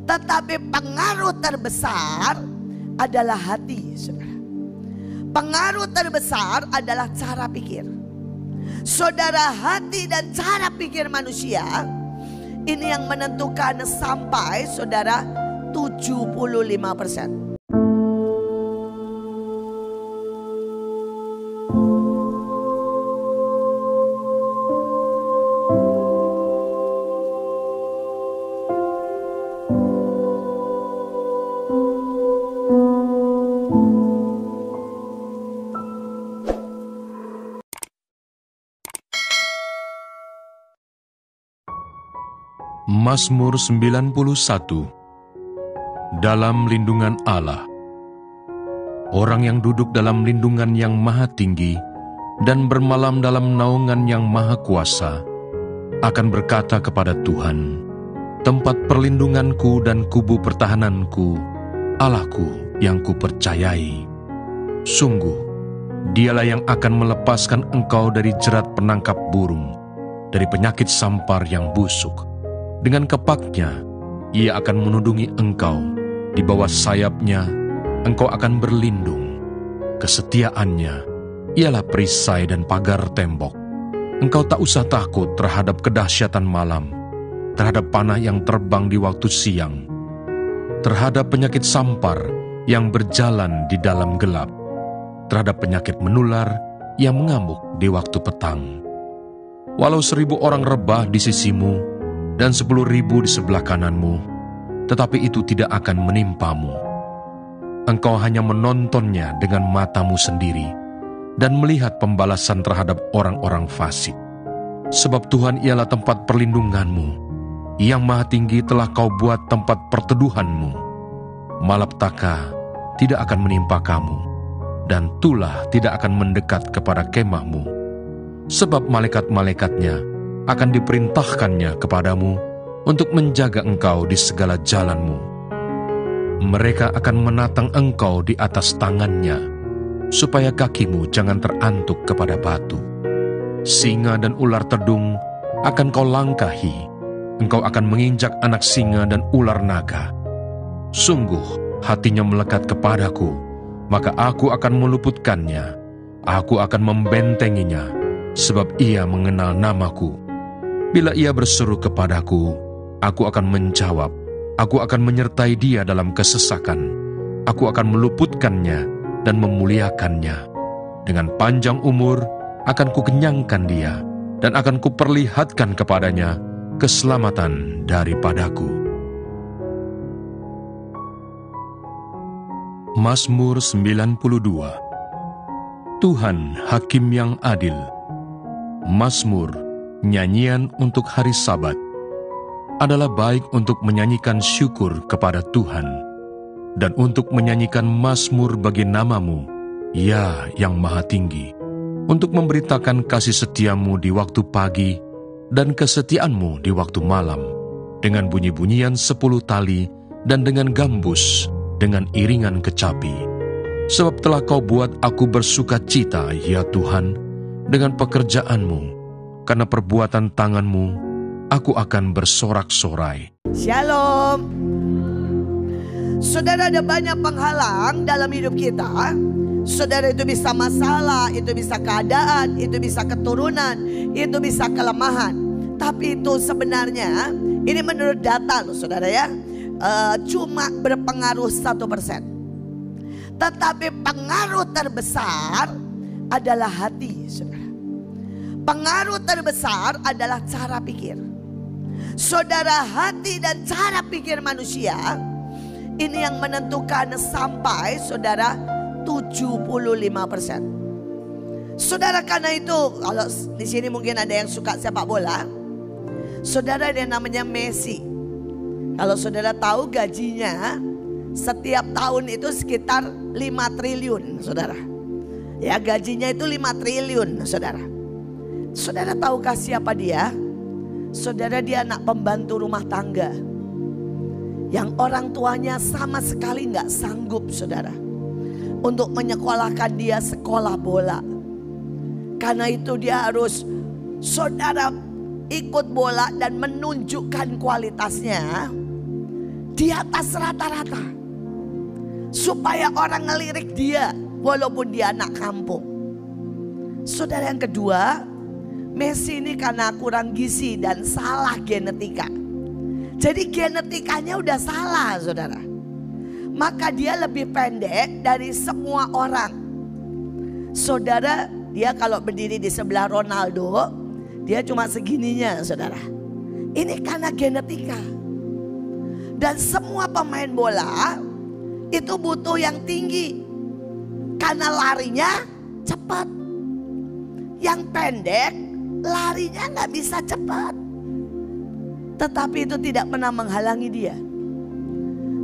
Tetapi pengaruh terbesar adalah hati, saudara. Pengaruh terbesar adalah cara pikir. Saudara, hati dan cara pikir manusia ini yang menentukan sampai saudara 75%. Mazmur 91. Dalam lindungan Allah. Orang yang duduk dalam lindungan yang maha tinggi dan bermalam dalam naungan yang maha kuasa akan berkata kepada Tuhan, tempat perlindunganku dan kubu pertahananku, Allahku yang kupercayai. Sungguh, dialah yang akan melepaskan engkau dari jerat penangkap burung, dari penyakit sampar yang busuk. Dengan kepaknya, ia akan menudungi engkau. Di bawah sayapnya, engkau akan berlindung. Kesetiaannya ialah perisai dan pagar tembok. Engkau tak usah takut terhadap kedahsyatan malam, terhadap panah yang terbang di waktu siang, terhadap penyakit sampar yang berjalan di dalam gelap, terhadap penyakit menular yang mengamuk di waktu petang. Walau 1000 orang rebah di sisimu, dan 10.000 di sebelah kananmu, tetapi itu tidak akan menimpamu. Engkau hanya menontonnya dengan matamu sendiri, dan melihat pembalasan terhadap orang-orang fasik. Sebab Tuhan ialah tempat perlindunganmu, yang maha tinggi telah kau buat tempat perteduhanmu. Malapetaka tidak akan menimpa kamu, dan tulah tidak akan mendekat kepada kemahmu. Sebab malaikat-malaikatnya akan diperintahkannya kepadamu untuk menjaga engkau di segala jalanmu. Mereka akan menatang engkau di atas tangannya, supaya kakimu jangan terantuk kepada batu. Singa dan ular tedung akan kau langkahi, engkau akan menginjak anak singa dan ular naga. Sungguh hatinya melekat kepadaku, maka aku akan meluputkannya. Aku akan membentenginya, sebab ia mengenal namaku. Bila ia berseru kepadaku, aku akan menjawab. Aku akan menyertai dia dalam kesesakan. Aku akan meluputkannya dan memuliakannya. Dengan panjang umur akan kukenyangkan dia, dan akan kuperlihatkan kepadanya keselamatan daripadaku. Mazmur 92. Tuhan Hakim yang adil. Mazmur, nyanyian untuk hari Sabat, adalah baik untuk menyanyikan syukur kepada Tuhan, dan untuk menyanyikan mazmur bagi namamu, ya yang maha tinggi, untuk memberitakan kasih setiamu di waktu pagi, dan kesetiaanmu di waktu malam, dengan bunyi-bunyian 10 tali, dan dengan gambus, dengan iringan kecapi. Sebab telah kau buat aku bersuka cita, ya Tuhan, dengan pekerjaanmu. Karena perbuatan tanganmu, aku akan bersorak-sorai. Shalom. Saudara, ada banyak penghalang dalam hidup kita. Saudara, itu bisa masalah, itu bisa keadaan, itu bisa keturunan, itu bisa kelemahan. Tapi itu sebenarnya, ini menurut data loh saudara ya, cuma berpengaruh 1%. Tetapi pengaruh terbesar adalah hati, saudara. Pengaruh terbesar adalah cara pikir. Saudara, hati dan cara pikir manusia ini yang menentukan sampai saudara 75%. Saudara, karena itu kalau di sini mungkin ada yang suka sepak bola, saudara, ada yang namanya Messi. Kalau saudara tahu gajinya setiap tahun itu sekitar 5 triliun, saudara. Ya, gajinya itu 5 triliun, saudara. Saudara tahukah siapa dia? Saudara, dia anak pembantu rumah tangga yang orang tuanya sama sekali nggak sanggup, saudara, untuk menyekolahkan dia sekolah bola. Karena itu dia harus, saudara, ikut bola dan menunjukkan kualitasnya. di atas rata-rata, supaya orang ngelirik dia walaupun dia anak kampung. Saudara, yang kedua, Messi ini karena kurang gizi dan salah genetika. Jadi genetikanya udah salah, saudara. Maka dia lebih pendek dari semua orang. Saudara, dia kalau berdiri di sebelah Ronaldo, dia cuma segininya, saudara. Ini karena genetika. Dan semua pemain bola itu butuh yang tinggi, karena larinya cepat. Yang pendek larinya nggak bisa cepat. Tetapi itu tidak pernah menghalangi dia.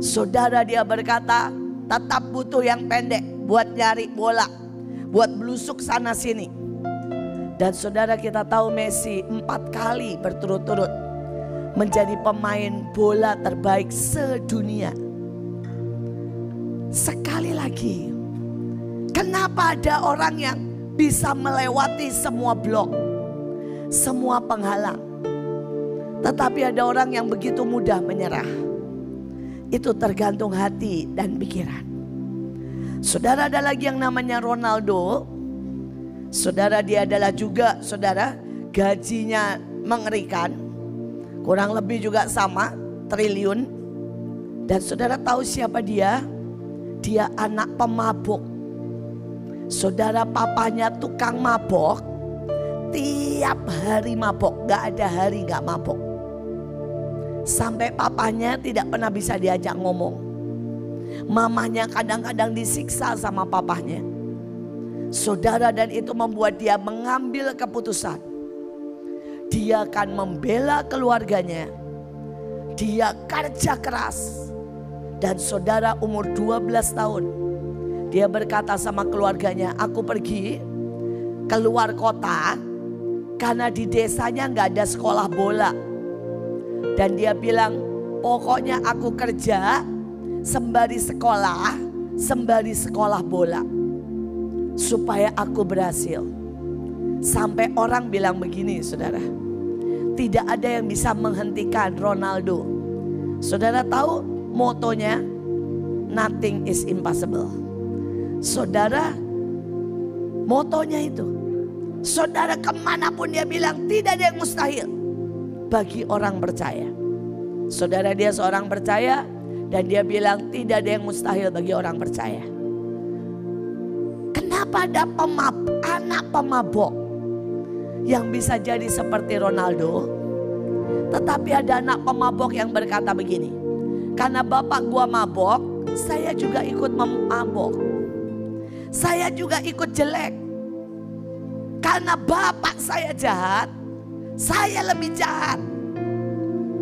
Saudara, dia berkata tetap butuh yang pendek buat nyari bola, buat belusuk sana sini. Dan saudara, kita tahu Messi 4 kali berturut-turut menjadi pemain bola terbaik sedunia. Sekali lagi, kenapa ada orang yang bisa melewati semua blok, semua penghalang, tetapi ada orang yang begitu mudah menyerah? Itu tergantung hati dan pikiran. Saudara, ada lagi yang namanya Ronaldo. Saudara, dia adalah juga, saudara, gajinya mengerikan. Kurang lebih juga sama, triliun. Dan saudara tahu siapa dia? Dia anak pemabuk. Saudara, papanya tukang mabok. Tiap hari mabok, gak ada hari gak mabok. Sampai papanya tidak pernah bisa diajak ngomong. Mamanya kadang-kadang disiksa sama papanya. Saudara, dan itu membuat dia mengambil keputusan. Dia akan membela keluarganya. Dia kerja keras. Dan saudara, umur 12 tahun. Dia berkata sama keluarganya, aku pergi keluar kota karena di desanya gak ada sekolah bola. Dan dia bilang, pokoknya aku kerja sembari sekolah bola, supaya aku berhasil. Sampai orang bilang begini, saudara, tidak ada yang bisa menghentikan Ronaldo. Saudara tahu motonya, nothing is impossible. Saudara, motonya itu. Saudara, kemanapun dia bilang tidak ada yang mustahil bagi orang percaya. Saudara, dia seorang percaya dan dia bilang tidak ada yang mustahil bagi orang percaya. Kenapa ada anak pemabok yang bisa jadi seperti Ronaldo? Tetapi ada anak pemabok yang berkata begini, karena bapak gua mabok, saya juga ikut mabok. Saya juga ikut jelek. Karena bapak saya jahat, saya lebih jahat.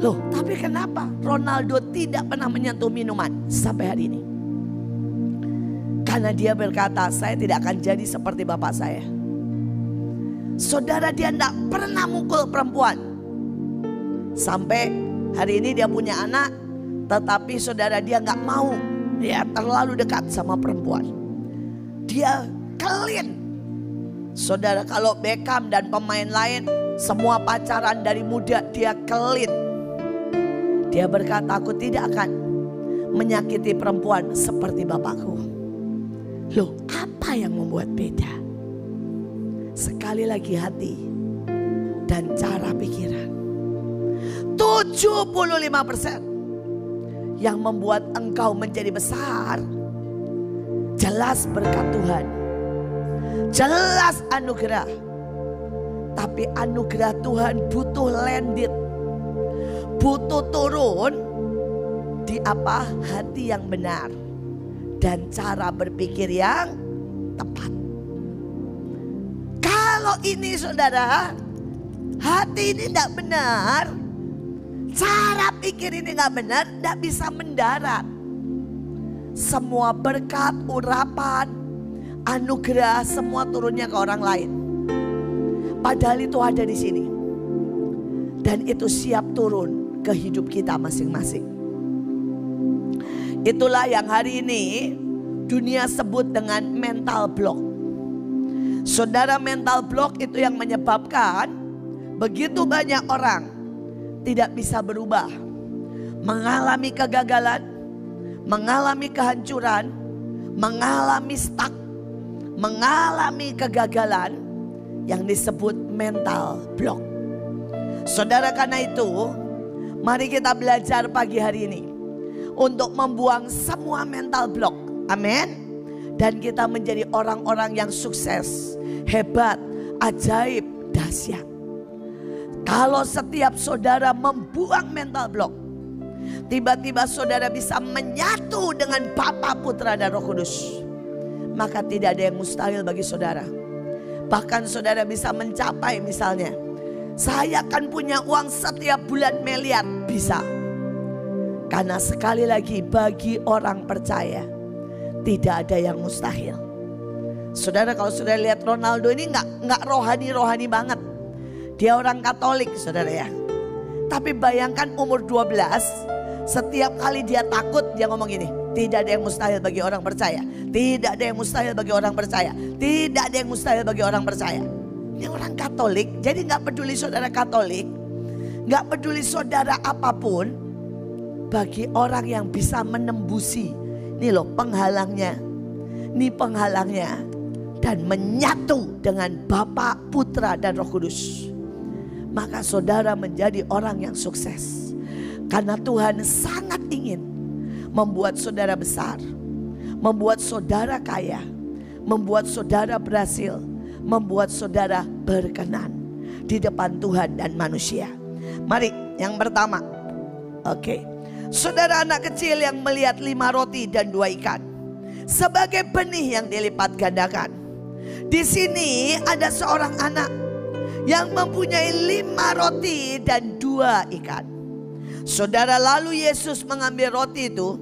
Loh, tapi kenapa Ronaldo tidak pernah menyentuh minuman sampai hari ini? Karena dia berkata, saya tidak akan jadi seperti bapak saya. Saudara, dia tidak pernah mukul perempuan. Sampai hari ini dia punya anak, tetapi saudara, dia nggak mau. Dia terlalu dekat sama perempuan. Dia clean. Saudara, kalau Beckham dan pemain lain semua pacaran dari muda, dia clean. Dia berkata, aku tidak akan menyakiti perempuan seperti bapakku. Loh, apa yang membuat beda? Sekali lagi, hati dan cara pikiran. 75% yang membuat engkau menjadi besar, jelas berkat Tuhan, jelas anugerah. Tapi anugerah Tuhan butuh landed, butuh turun di apa? Hati yang benar dan cara berpikir yang tepat. Kalau ini saudara, hati ini tidak benar, cara pikir ini tidak benar, tidak bisa mendarat. Semua berkat, urapan, anugerah semua turunnya ke orang lain. Padahal itu ada di sini. Dan itu siap turun ke hidup kita masing-masing. Itulah yang hari ini dunia sebut dengan mental block. Saudara, mental block itu yang menyebabkan begitu banyak orang tidak bisa berubah. mengalami kegagalan, mengalami kehancuran, mengalami stuck, mengalami kegagalan yang disebut mental block. Saudara, karena itu mari kita belajar pagi hari ini untuk membuang semua mental block. Amin. Dan kita menjadi orang-orang yang sukses, hebat, ajaib, dahsyat. Kalau setiap saudara membuang mental block, tiba-tiba saudara bisa menyatu dengan Bapa, Putra, dan Roh Kudus. Maka tidak ada yang mustahil bagi saudara. Bahkan saudara bisa mencapai, misalnya, saya akan punya uang setiap bulan miliar. Bisa. Karena sekali lagi bagi orang percaya tidak ada yang mustahil. Saudara, kalau saudara lihat Ronaldo ini nggak rohani banget. Dia orang Katolik, saudara ya. Tapi bayangkan umur 12, setiap kali dia takut dia ngomong gini, tidak ada yang mustahil bagi orang percaya. Tidak ada yang mustahil bagi orang percaya. Tidak ada yang mustahil bagi orang percaya. Ini orang Katolik, jadi nggak peduli saudara Katolik, nggak peduli saudara apapun, bagi orang yang bisa menembusi, ini loh penghalangnya, ini penghalangnya, dan menyatu dengan Bapa, Putra, dan Roh Kudus. Maka saudara menjadi orang yang sukses. Karena Tuhan sangat ingin membuat saudara besar, membuat saudara kaya, membuat saudara berhasil, membuat saudara berkenan di depan Tuhan dan manusia. Mari yang pertama. Oke. Saudara, anak kecil yang melihat 5 roti dan 2 ikan sebagai benih yang dilipat gandakan. Di sini ada seorang anak yang mempunyai 5 roti dan 2 ikan. Saudara, lalu Yesus mengambil roti itu,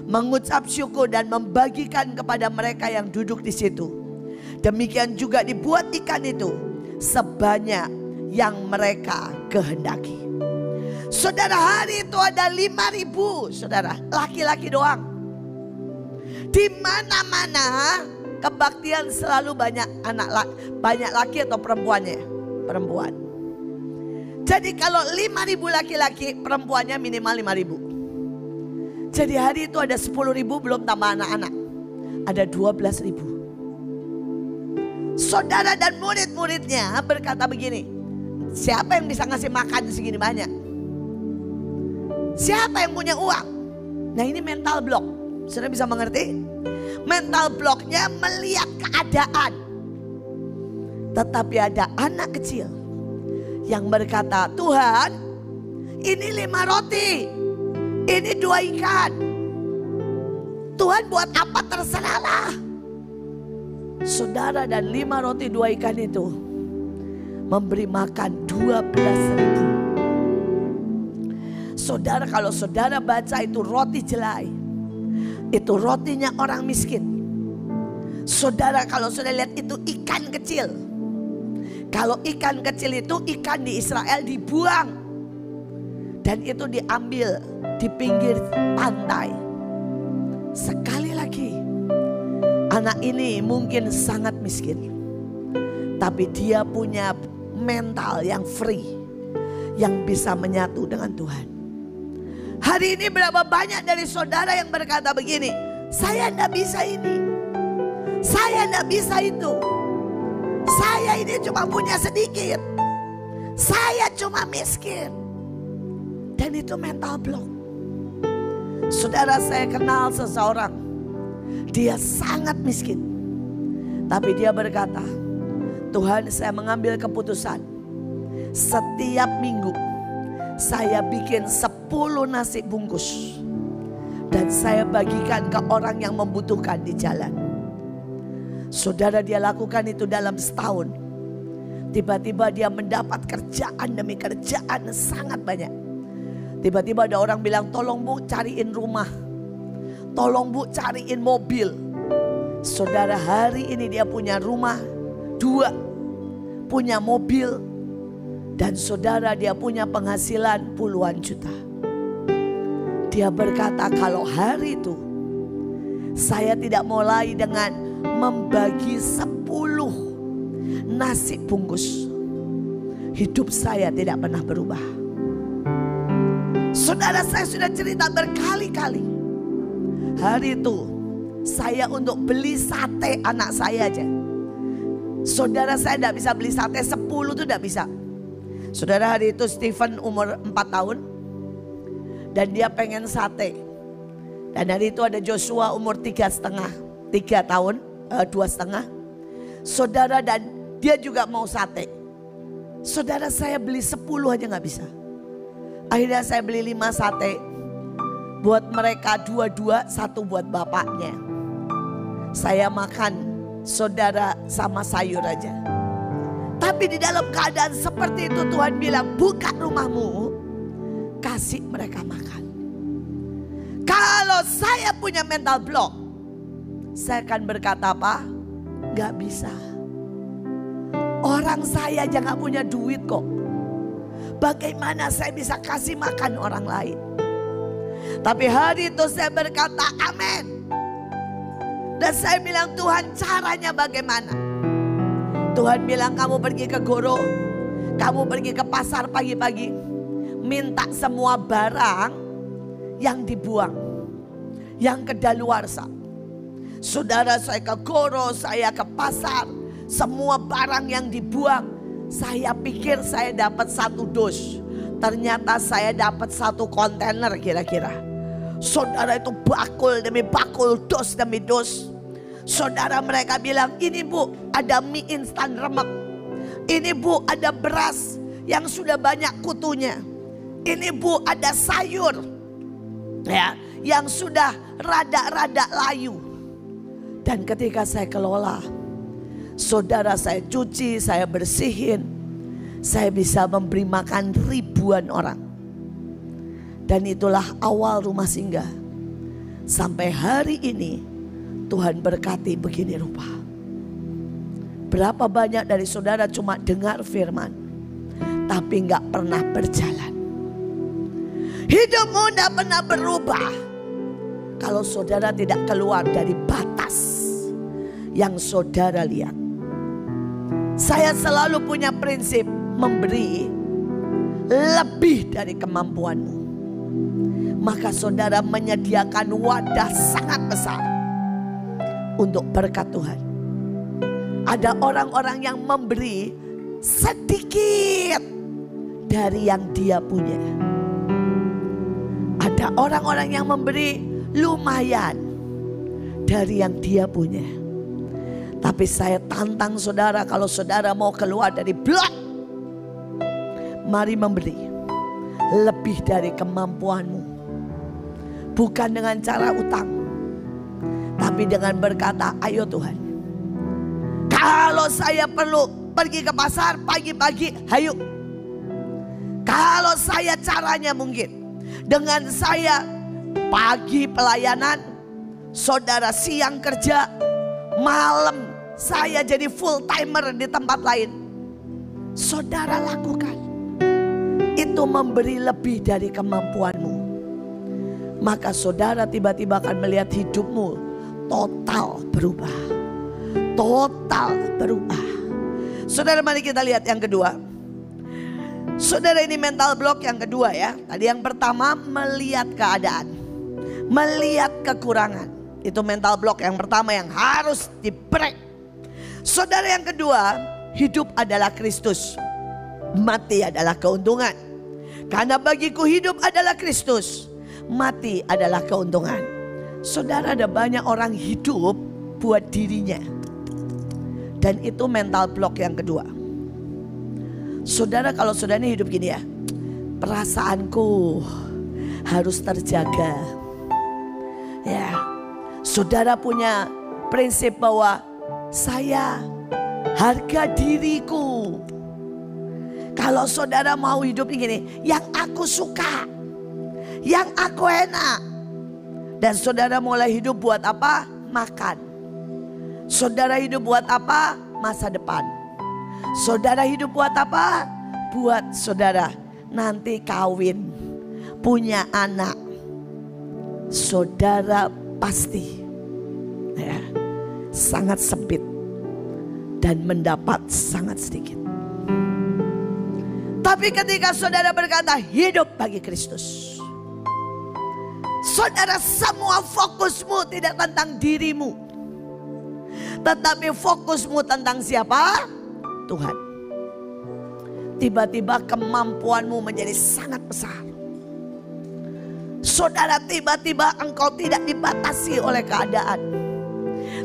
mengucap syukur dan membagikan kepada mereka yang duduk di situ. Demikian juga dibuat ikan itu sebanyak yang mereka kehendaki. Saudara, hari itu ada 5.000, saudara, laki-laki doang. Di mana-mana kebaktian selalu banyak banyak laki atau perempuannya? Perempuan. Jadi kalau 5.000 laki-laki, perempuannya minimal 5.000. Jadi hari itu ada 10.000 belum tambah anak-anak. Ada 12.000. Saudara dan murid-muridnya berkata begini, siapa yang bisa ngasih makan segini banyak? Siapa yang punya uang? Nah, ini mental block. Saudara bisa mengerti? Mental blocknya melihat keadaan. Tetapi ada anak kecil yang berkata, Tuhan, ini 5 roti, ini 2 ikan. Tuhan buat apa terserahlah. Saudara, dan 5 roti 2 ikan itu memberi makan 12.000. Saudara, kalau saudara baca itu roti jelai, itu rotinya orang miskin. Saudara, kalau saudara lihat itu ikan kecil. Kalau ikan kecil itu ikan di Israel dibuang. Dan itu diambil di pinggir pantai. Sekali lagi, anak ini mungkin sangat miskin. Tapi dia punya mental yang free, yang bisa menyatu dengan Tuhan. Hari ini berapa banyak dari saudara yang berkata begini, saya enggak bisa ini, saya enggak bisa itu, saya ini cuma punya sedikit, saya cuma miskin. Dan itu mental block. Saudara, saya kenal seseorang, dia sangat miskin, tapi dia berkata, Tuhan, saya mengambil keputusan, setiap minggu saya bikin 10 nasi bungkus dan saya bagikan ke orang yang membutuhkan di jalan. Saudara, dia lakukan itu dalam setahun. Tiba-tiba dia mendapat kerjaan demi kerjaan sangat banyak. Tiba-tiba ada orang bilang, tolong Bu cariin rumah, tolong Bu cariin mobil. Saudara, hari ini dia punya rumah 2, punya mobil. Dan saudara, dia punya penghasilan puluhan juta. Dia berkata, kalau hari itu saya tidak mulai dengan membagi 10 nasi bungkus, hidup saya tidak pernah berubah. Saudara, saya sudah cerita berkali-kali. Hari itu saya untuk beli sate anak saya aja. Saudara, saya tidak bisa beli sate 10 itu tidak bisa. Saudara, hari itu Stephen umur 4 tahun. Dan dia pengen sate. Dan hari itu ada Joshua umur 3,5 tahun, 2,5. Saudara, dan dia juga mau sate. Saudara, saya beli 10 aja gak bisa. Akhirnya saya beli 5 sate. Buat mereka 2-2, 1 buat bapaknya. Saya makan, saudara, sama sayur aja. Tapi di dalam keadaan seperti itu Tuhan bilang, buka rumahmu, kasih mereka makan. Kalau saya punya mental block, saya akan berkata apa? Gak bisa. Orang saya aja gak punya duit kok. Bagaimana saya bisa kasih makan orang lain? Tapi hari itu saya berkata amin. Dan saya bilang, Tuhan, caranya bagaimana? Tuhan bilang, kamu pergi ke Goro, kamu pergi ke pasar pagi-pagi, minta semua barang yang dibuang, yang kedaluarsa. Saudara, saya ke Goro, saya ke pasar, semua barang yang dibuang. Saya pikir saya dapat 1 dus. Ternyata saya dapat 1 kontainer kira-kira. Saudara, itu bakul demi bakul, dos demi dos. Saudara, mereka bilang, ini Bu ada mie instan remek. Ini Bu ada beras yang sudah banyak kutunya. Ini Bu ada sayur ya, yang sudah rada-rada layu. Dan ketika saya kelola, saudara, saya cuci, saya bersihin, saya bisa memberi makan ribuan orang. Dan itulah awal Rumah Singgah. Sampai hari ini Tuhan berkati begini rupa. Berapa banyak dari saudara cuma dengar firman, tapi gak pernah berjalan. Hidupmu gak pernah berubah kalau saudara tidak keluar dari batas yang saudara lihat. Saya selalu punya prinsip memberi lebih dari kemampuanmu. Maka saudara menyediakan wadah sangat besar untuk berkat Tuhan. Ada orang-orang yang memberi sedikit dari yang dia punya. Ada orang-orang yang memberi lumayan dari yang dia punya. Tapi saya tantang saudara, kalau saudara mau keluar dari blok, mari memberi lebih dari kemampuanmu. Bukan dengan cara utang, tapi dengan berkata, ayo Tuhan, kalau saya perlu pergi ke pasar pagi-pagi, ayo. Kalau saya caranya mungkin dengan saya pagi pelayanan, saudara siang kerja, malam saya jadi full timer di tempat lain. Saudara lakukan. Itu memberi lebih dari kemampuanmu. Maka saudara tiba-tiba akan melihat hidupmu total berubah. Total berubah. Saudara, mari kita lihat yang kedua. Saudara, ini mental block yang kedua ya. Tadi yang pertama melihat keadaan, melihat kekurangan. Itu mental block yang pertama yang harus di-break. Saudara, yang kedua, hidup adalah Kristus, mati adalah keuntungan. Karena bagiku hidup adalah Kristus, mati adalah keuntungan. Saudara, ada banyak orang hidup buat dirinya. Dan itu mental block yang kedua. Saudara, kalau saudara ini hidup gini ya, perasaanku harus terjaga. Ya, saudara punya prinsip bahwa saya harga diriku. Kalau saudara mau hidup begini, yang aku suka, yang aku enak. Dan saudara mulai hidup buat apa? Makan. Saudara hidup buat apa? Masa depan. Saudara hidup buat apa? Buat saudara nanti kawin, punya anak. Saudara pasti ya, sangat sempit dan mendapat sangat sedikit. Tapi ketika saudara berkata hidup bagi Kristus, Saudara, semua fokusmu tidak tentang dirimu, tetapi fokusmu tentang siapa? Tuhan. Tiba-tiba kemampuanmu menjadi sangat besar. Saudara, tiba-tiba engkau tidak dibatasi oleh keadaan.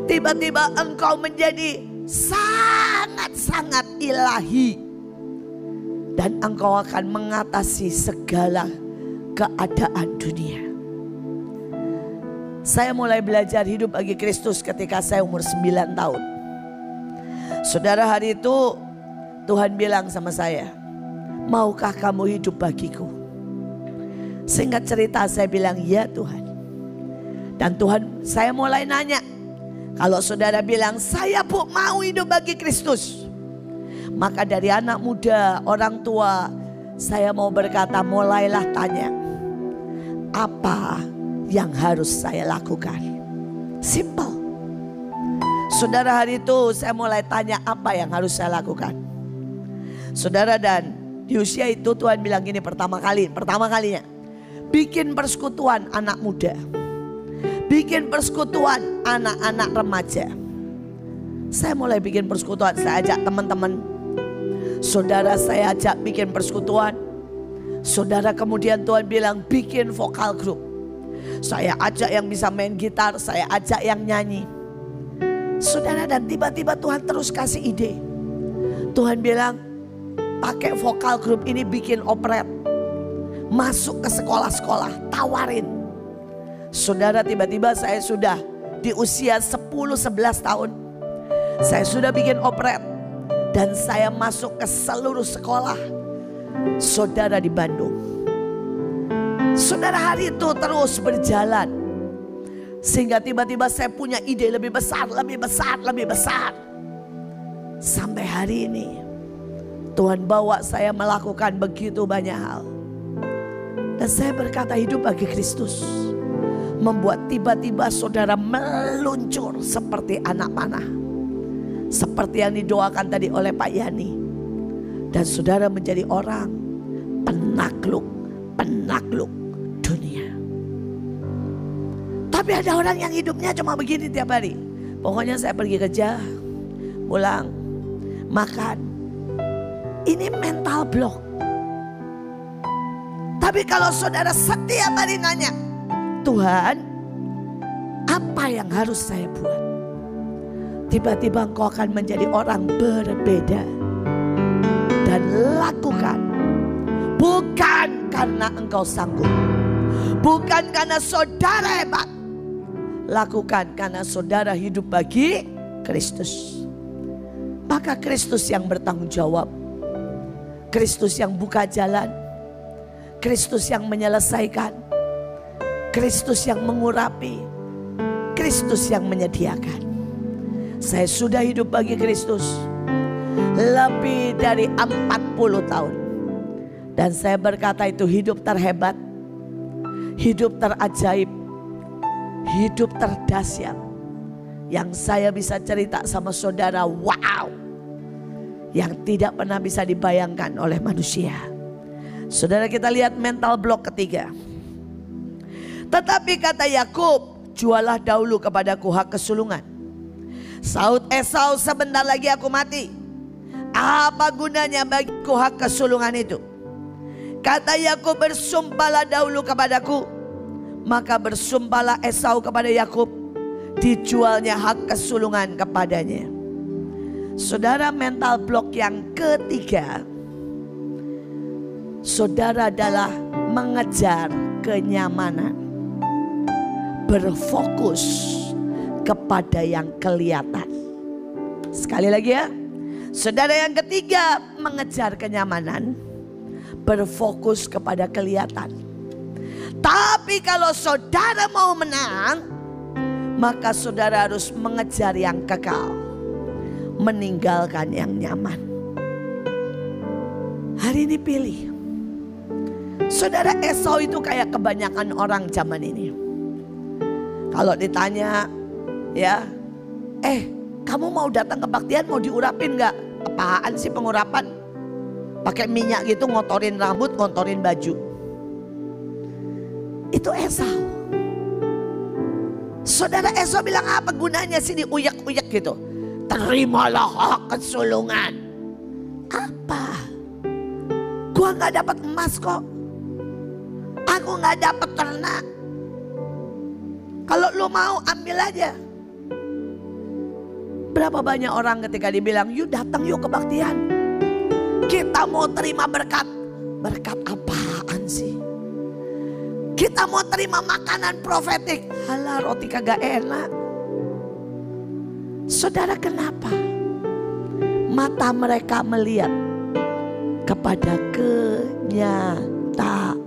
Tiba-tiba engkau menjadi sangat-sangat ilahi. Dan engkau akan mengatasi segala keadaan dunia. Saya mulai belajar hidup bagi Kristus ketika saya umur 9 tahun. Saudara, hari itu Tuhan bilang sama saya, maukah kamu hidup bagiku? Singkat cerita saya bilang, ya Tuhan. Dan Tuhan, saya mulai nanya, kalau saudara bilang, saya mau hidup bagi Kristus, maka dari anak muda, orang tua, saya mau berkata, mulailah tanya, apa yang harus saya lakukan? Simple. Saudara, hari itu saya mulai tanya apa yang harus saya lakukan. Saudara, dan di usia itu Tuhan bilang gini pertama kalinya. Bikin persekutuan anak muda. Bikin persekutuan anak-anak remaja. Saya mulai bikin persekutuan, saya ajak teman-teman. Saudara, saya ajak bikin persekutuan. Saudara, kemudian Tuhan bilang bikin vokal group. Saya ajak yang bisa main gitar, saya ajak yang nyanyi. Saudara, dan tiba-tiba Tuhan terus kasih ide. Tuhan bilang, pakai vokal group ini bikin operet. Masuk ke sekolah-sekolah, tawarin. Saudara, tiba-tiba saya sudah di usia 10-11 tahun. Saya sudah bikin operet. Dan saya masuk ke seluruh sekolah saudara di Bandung. Saudara, hari itu terus berjalan. Sehingga tiba-tiba saya punya ide lebih besar. Sampai hari ini Tuhan bawa saya melakukan begitu banyak hal. Dan saya berkata hidup bagi Kristus membuat tiba-tiba saudara meluncur seperti anak panah. Seperti yang didoakan tadi oleh Pak Yani. Dan saudara menjadi orang penakluk dunia. Tapi ada orang yang hidupnya cuma begini tiap hari. Pokoknya saya pergi kerja, pulang, makan. Ini mental block. Tapi kalau saudara setiap hari nanya, Tuhan, apa yang harus saya buat? Tiba-tiba engkau akan menjadi orang berbeda. Dan lakukan. Bukan karena engkau sanggup. Bukan karena saudara hebat. Lakukan karena saudara hidup bagi Kristus. Maka Kristus yang bertanggung jawab. Kristus yang buka jalan. Kristus yang menyelesaikan. Kristus yang mengurapi. Kristus yang menyediakan. Saya sudah hidup bagi Kristus lebih dari 40 tahun. Dan saya berkata itu hidup terhebat, hidup terajaib, hidup terdahsyat. Yang saya bisa cerita sama saudara, wow, yang tidak pernah bisa dibayangkan oleh manusia. Saudara, kita lihat mental block ketiga. Tetapi kata Yakub, jualah dahulu kepadaku hak kesulungan. Saud Esau, sebentar lagi aku mati. Apa gunanya bagiku hak kesulungan itu? Kata Yakub, bersumpahlah dahulu kepadaku. Maka bersumpahlah Esau kepada Yakub, dijualnya hak kesulungan kepadanya. Saudara, mental block yang ketiga, saudara, adalah mengejar kenyamanan. Berfokus kepada yang kelihatan. Sekali lagi ya. Saudara, yang ketiga, mengejar kenyamanan, berfokus kepada kelihatan. Tapi kalau saudara mau menang, maka saudara harus mengejar yang kekal, meninggalkan yang nyaman. Hari ini pilih. Saudara, Esau itu kayak kebanyakan orang zaman ini. Kalau ditanya, ya, kamu mau datang kebaktian, mau diurapin gak? Apaan sih pengurapan? Pakai minyak gitu, ngotorin rambut, ngotorin baju. Itu Esau. Saudara Esau bilang, apa gunanya sih diuyak-uyak gitu? Terimalah hak kesulungan. Apa? Gua gak dapat emas kok. Aku gak dapat ternak. Kalau lu mau ambil aja. Berapa banyak orang ketika dibilang, yuk datang yuk kebaktian. Kita mau terima berkat. Berkat apaan sih? Kita mau terima makanan profetik. Halah, roti kagak enak. Saudara, kenapa? Mata mereka melihat kepada kenyataan.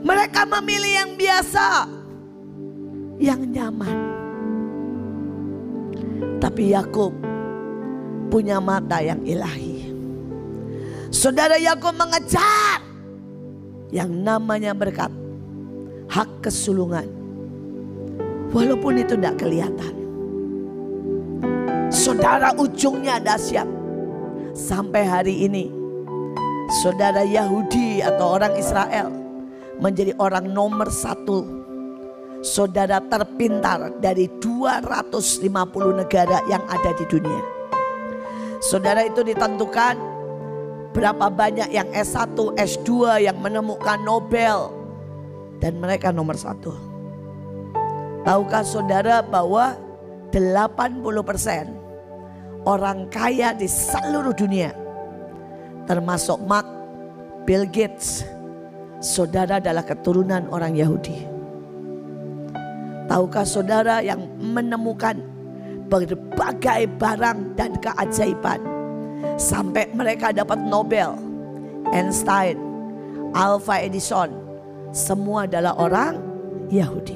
Mereka memilih yang biasa, yang nyaman. Tapi Yakub punya mata yang ilahi. Saudara, Yakub mengejar yang namanya berkat, hak kesulungan. Walaupun itu tidak kelihatan. Saudara, ujungnya dahsyat. Sampai hari ini, saudara, Yahudi atau orang Israel menjadi orang nomor 1. Saudara, terpintar dari 250 negara yang ada di dunia. Saudara, itu ditentukan berapa banyak yang S1, S2 yang menemukan Nobel. Dan mereka nomor 1. Tahukah saudara bahwa 80% orang kaya di seluruh dunia, termasuk Mark, Bill Gates, saudara, adalah keturunan orang Yahudi. Tahukah saudara yang menemukan berbagai barang dan keajaiban sampai mereka dapat Nobel, Einstein, Alva Edison, semua adalah orang Yahudi.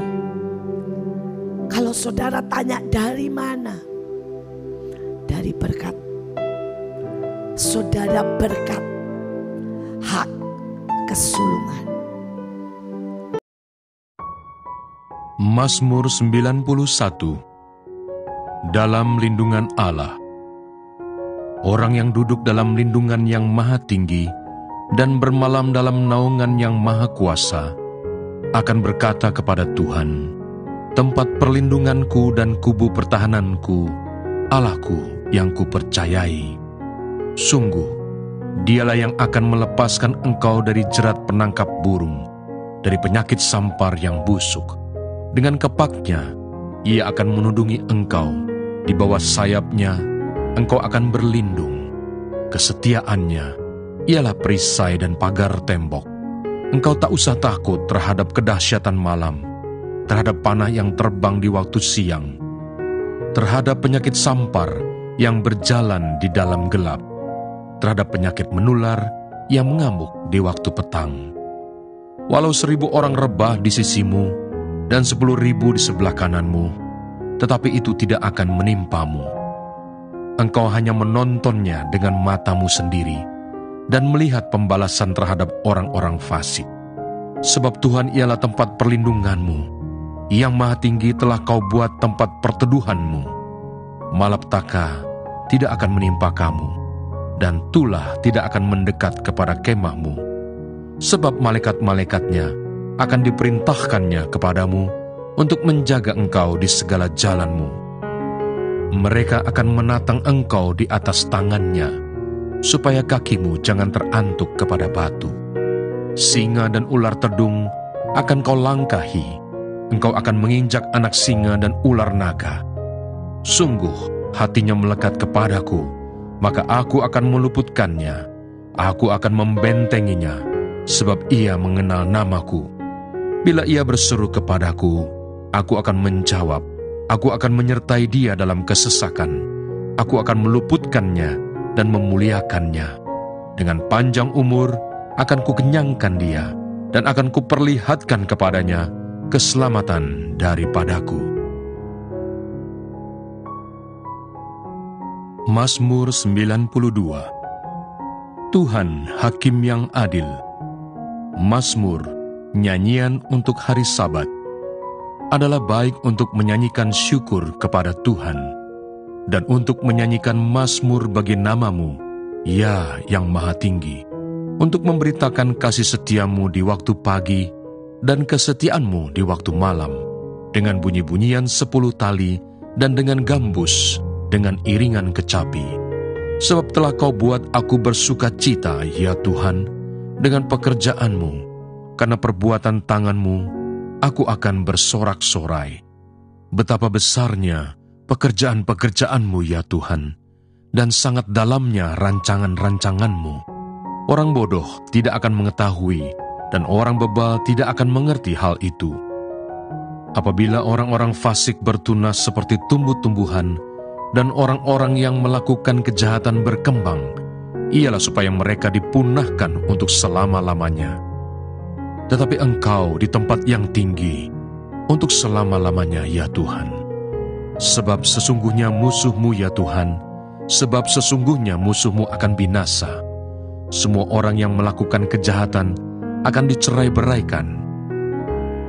Kalau saudara tanya dari mana? Dari berkat. Saudara, berkat, hak kesulungan. Mazmur 91. Dalam lindungan Allah. Orang yang duduk dalam lindungan yang maha tinggi dan bermalam dalam naungan yang maha kuasa akan berkata kepada Tuhan, tempat perlindunganku dan kubu pertahananku, Allahku yang kupercayai. Sungguh, Dialah yang akan melepaskan engkau dari jerat penangkap burung, dari penyakit sampar yang busuk. Dengan kepaknya, Ia akan menudungi engkau. Di bawah sayapnya, engkau akan berlindung. Kesetiaannya ialah perisai dan pagar tembok. Engkau tak usah takut terhadap kedahsyatan malam, terhadap panah yang terbang di waktu siang, terhadap penyakit sampar yang berjalan di dalam gelap, terhadap penyakit menular yang mengamuk di waktu petang. Walau 1.000 orang rebah di sisimu dan 10.000 di sebelah kananmu, tetapi itu tidak akan menimpamu. Engkau hanya menontonnya dengan matamu sendiri dan melihat pembalasan terhadap orang-orang fasik. Sebab Tuhan ialah tempat perlindunganmu, Yang Maha Tinggi telah kau buat tempat perteduhanmu. Malapetaka tidak akan menimpa kamu, dan tulah tidak akan mendekat kepada kemahmu. Sebab malaikat-malaikatnya akan diperintahkannya kepadamu untuk menjaga engkau di segala jalanmu. Mereka akan menatang engkau di atas tangannya, supaya kakimu jangan terantuk kepada batu. Singa dan ular tedung akan kau langkahi, engkau akan menginjak anak singa dan ular naga. Sungguh hatinya melekat kepadaku, maka aku akan meluputkannya. Aku akan membentenginya, sebab ia mengenal namaku. Bila ia berseru kepadaku, aku akan menjawab. Aku akan menyertai dia dalam kesesakan. Aku akan meluputkannya dan memuliakannya. Dengan panjang umur akan kukenyangkan dia, dan akan kuperlihatkan kepadanya keselamatan daripadaku. Mazmur 92. Tuhan Hakim yang adil. Mazmur, nyanyian untuk hari Sabat, adalah baik untuk menyanyikan syukur kepada Tuhan, dan untuk menyanyikan mazmur bagi namamu, ya yang Maha Tinggi, untuk memberitakan kasih setiamu di waktu pagi, dan kesetiaanmu di waktu malam, dengan bunyi-bunyian 10 tali, dan dengan gambus, dengan iringan kecapi. Sebab telah kau buat aku bersuka cita, ya Tuhan, dengan pekerjaanmu, karena perbuatan tanganmu, aku akan bersorak-sorai. Betapa besarnya pekerjaan-pekerjaanmu, ya Tuhan, dan sangat dalamnya rancangan-rancanganmu. Orang bodoh tidak akan mengetahui, dan orang bebal tidak akan mengerti hal itu. Apabila orang-orang fasik bertunas seperti tumbuh-tumbuhan, dan orang-orang yang melakukan kejahatan berkembang, ialah supaya mereka dipunahkan untuk selama-lamanya. Tetapi Engkau di tempat yang tinggi, untuk selama-lamanya, ya Tuhan. Sebab sesungguhnya musuhmu, ya Tuhan, sebab sesungguhnya musuhmu akan binasa. Semua orang yang melakukan kejahatan akan dicerai-beraikan.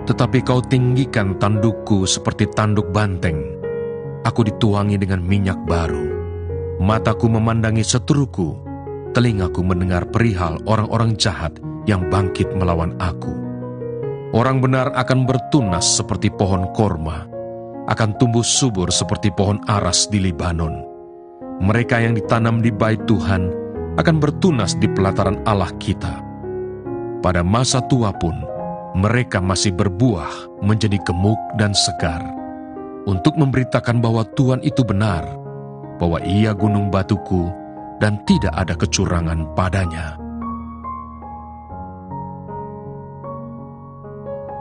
Tetapi kau tinggikan tandukku seperti tanduk banteng. Aku dituangi dengan minyak baru. Mataku memandangi seteruku, telingaku mendengar perihal orang-orang jahat yang bangkit melawan aku. Orang benar akan bertunas seperti pohon korma, akan tumbuh subur seperti pohon aras di Libanon. Mereka yang ditanam di bait Tuhan akan bertunas di pelataran Allah kita. Pada masa tua pun, mereka masih berbuah menjadi gemuk dan segar, untuk memberitakan bahwa Tuhan itu benar, bahwa Ia gunung batuku, dan tidak ada kecurangan padanya.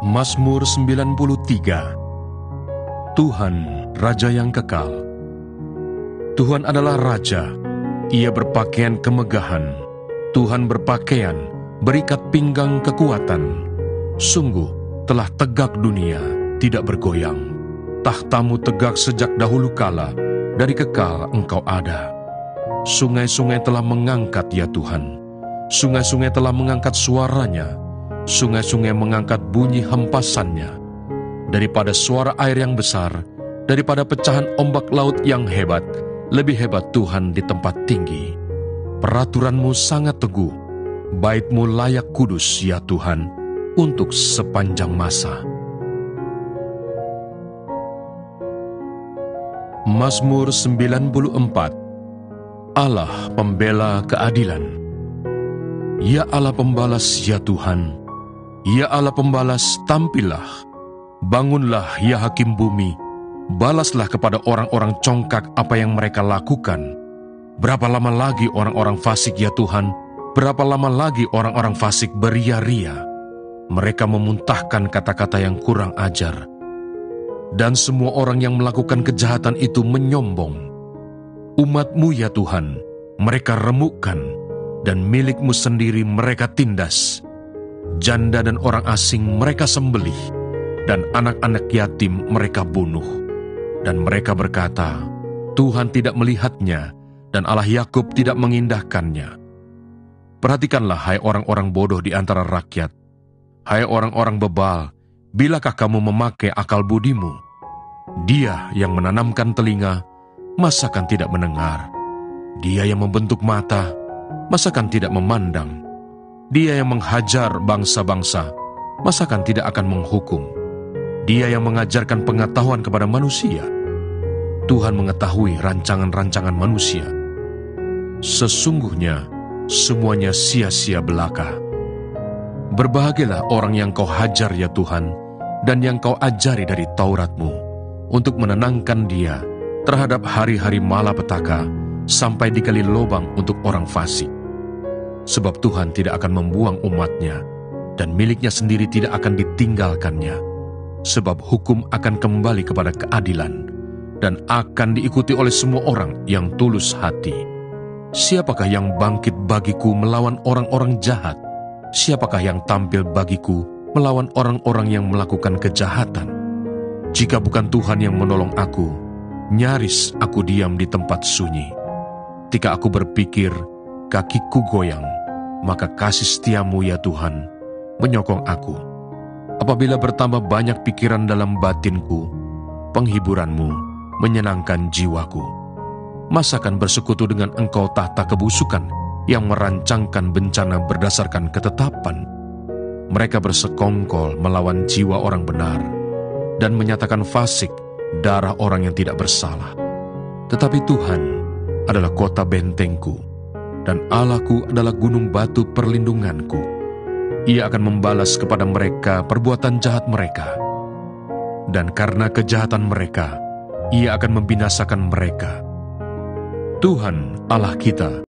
Mazmur 93. Tuhan, Raja yang kekal. Tuhan adalah Raja, Ia berpakaian kemegahan. Tuhan berpakaian, berikat pinggang kekuatan. Sungguh, telah tegak dunia, tidak bergoyang. Tahtamu tegak sejak dahulu kala, dari kekal Engkau ada. Sungai-sungai telah mengangkat, ya Tuhan. Sungai-sungai telah mengangkat suaranya. Sungai-sungai mengangkat bunyi hempasannya. Daripada suara air yang besar, daripada pecahan ombak laut yang hebat, lebih hebat Tuhan di tempat tinggi. Peraturanmu sangat teguh, bait-Mu layak kudus, ya Tuhan, untuk sepanjang masa. Mazmur 94. Allah pembela keadilan. Ya Allah pembalas, ya Tuhan. Ya Allah pembalas, tampillah. Bangunlah, ya hakim bumi. Balaslah kepada orang-orang congkak apa yang mereka lakukan. Berapa lama lagi orang-orang fasik, ya Tuhan? Berapa lama lagi orang-orang fasik beria-ria? Mereka memuntahkan kata-kata yang kurang ajar. Dan semua orang yang melakukan kejahatan itu menyombong. Umat-Mu, ya Tuhan, mereka remukkan, dan milik-Mu sendiri mereka tindas. Janda dan orang asing mereka sembelih, dan anak-anak yatim mereka bunuh. Dan mereka berkata, Tuhan tidak melihatnya, dan Allah Yakub tidak mengindahkannya. Perhatikanlah, hai orang-orang bodoh di antara rakyat. Hai orang-orang bebal, bilakah kamu memakai akal budimu? Dia yang menanamkan telinga, masakan tidak mendengar? Dia yang membentuk mata, masakan tidak memandang? Dia yang menghajar bangsa-bangsa, masakan tidak akan menghukum? Dia yang mengajarkan pengetahuan kepada manusia. Tuhan mengetahui rancangan-rancangan manusia. Sesungguhnya, semuanya sia-sia belaka. Berbahagialah orang yang Kau hajar, ya Tuhan, dan yang Kau ajari dari Taurat-Mu, untuk menenangkan dia terhadap hari-hari malapetaka, sampai dikali lubang untuk orang fasik. Sebab Tuhan tidak akan membuang umat-Nya, dan miliknya sendiri tidak akan ditinggalkannya. Sebab hukum akan kembali kepada keadilan, dan akan diikuti oleh semua orang yang tulus hati. Siapakah yang bangkit bagiku melawan orang-orang jahat? Siapakah yang tampil bagiku melawan orang-orang yang melakukan kejahatan? Jika bukan Tuhan yang menolong aku, nyaris aku diam di tempat sunyi. Ketika aku berpikir, kakiku goyang, maka kasih setia-Mu, ya Tuhan, menyokong aku. Apabila bertambah banyak pikiran dalam batinku, penghiburan-Mu menyenangkan jiwaku. Masakan bersekutu dengan Engkau tahta kebusukan yang merancangkan bencana berdasarkan ketetapan? Mereka bersekongkol melawan jiwa orang benar, dan menyatakan fasik darah orang yang tidak bersalah. Tetapi Tuhan adalah kota bentengku, dan Allahku adalah gunung batu perlindunganku. Ia akan membalas kepada mereka perbuatan jahat mereka, dan karena kejahatan mereka, Ia akan membinasakan mereka. Tuhan Allah kita